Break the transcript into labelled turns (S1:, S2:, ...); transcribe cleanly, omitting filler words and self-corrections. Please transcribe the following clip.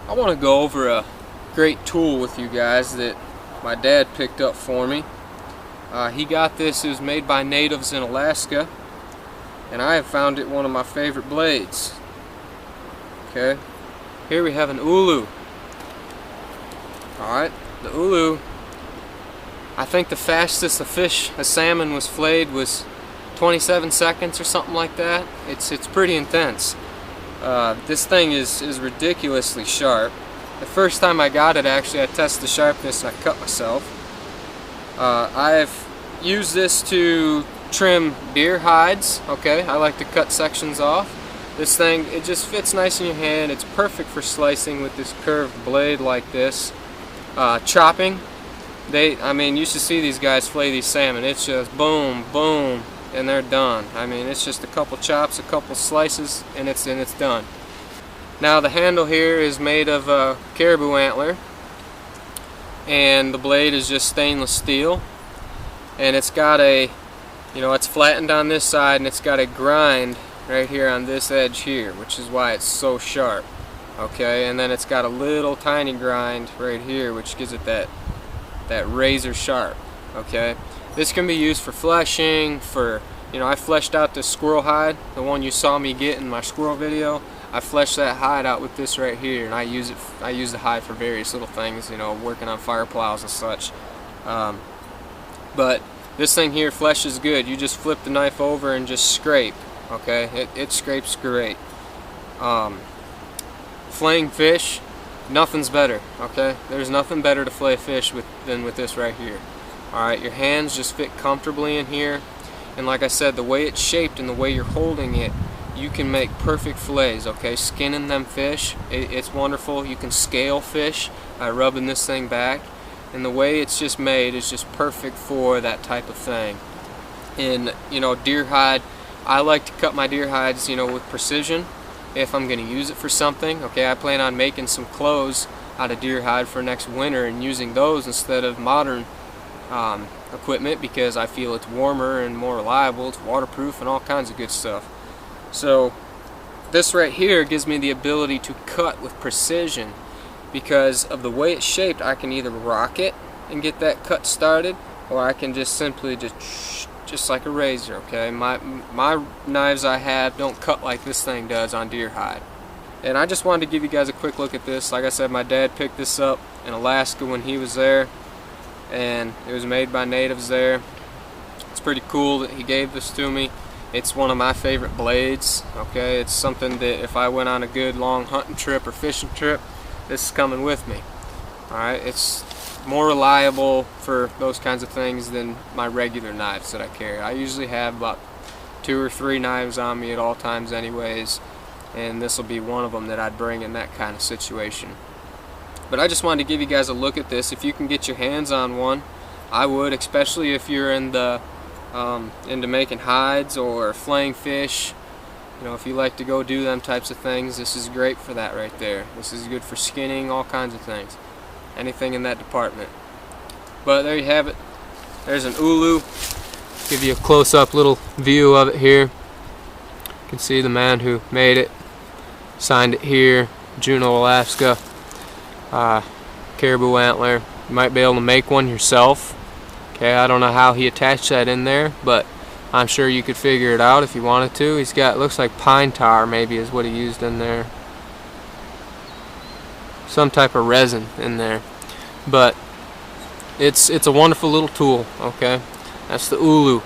S1: I want to go over a great tool with you guys that my dad picked up for me. He got this. It was made by natives in Alaska, and I have found it one of my favorite blades. Okay, here we have an ulu. Alright, the ulu, I think the fastest a salmon was flayed was 27 seconds or something like that. It's pretty intense. This thing is ridiculously sharp. The first time I got it, actually, I tested the sharpness and I cut myself. I've used this to trim deer hides. Okay, I like to cut sections off. This thing, it just fits nice in your hand. It's perfect for slicing with this curved blade like this. Chopping, I mean, you should see these guys flay these salmon. It's just boom, boom, and they're done. I mean, it's just a couple chops, a couple slices, and it's done. Now the handle here is made of caribou antler, and the blade is just stainless steel, and it's got a, it's flattened on this side, and it's got a grind right here on this edge here, which is why it's so sharp. Okay, and then it's got a little tiny grind right here, which gives it that razor sharp. Okay, this can be used for fleshing. I fleshed out this squirrel hide, the one you saw me get in my squirrel video. I fleshed that hide out with this right here, and I use the hide for various little things, working on fire plows and such. But this thing here fleshes good. You just flip the knife over and just scrape. Okay, it scrapes great. Flaying fish, nothing's better. Okay, there's nothing better to flay a fish than with this right here. Alright, your hands just fit comfortably in here, and like I said, the way it's shaped and the way you're holding it, you can make perfect fillets. Okay, skinning them fish, it's wonderful. You can scale fish by rubbing this thing back, and the way it's just made is just perfect for that type of thing. And deer hide, I like to cut my deer hides with precision if I'm going to use it for something. Okay, I plan on making some clothes out of deer hide for next winter and using those instead of modern equipment, because I feel it's warmer and more reliable, it's waterproof and all kinds of good stuff. So this right here gives me the ability to cut with precision. Because of the way it's shaped, I can either rock it and get that cut started, or I can just simply just like a razor. Okay, my knives I have don't cut like this thing does on deer hide. And I just wanted to give you guys a quick look at this. Like I said, my dad picked this up in Alaska when he was there, and it was made by natives there. It's pretty cool that he gave this to me. It's one of my favorite blades. Okay, it's something that if I went on a good long hunting trip or fishing trip, this is coming with me. Alright, it's more reliable for those kinds of things than my regular knives that I carry. I usually have about 2 or 3 knives on me at all times anyways, and this will be one of them that I'd bring in that kind of situation. But I just wanted to give you guys a look at this. If you can get your hands on one, I would, especially if you're into making hides or flaying fish. If you like to go do them types of things, this is great for that right there. This is good for skinning, all kinds of things. Anything in that department. But there you have it. There's an ulu. Give you a close-up little view of it here. You can see the man who made it. Signed it here, Juneau, Alaska. Caribou antler. You might be able to make one yourself. Okay, I don't know how he attached that in there, but I'm sure you could figure it out if you wanted to. He's got, looks like pine tar maybe is what he used in there. Some type of resin in there. But it's a wonderful little tool. Okay, that's the ulu.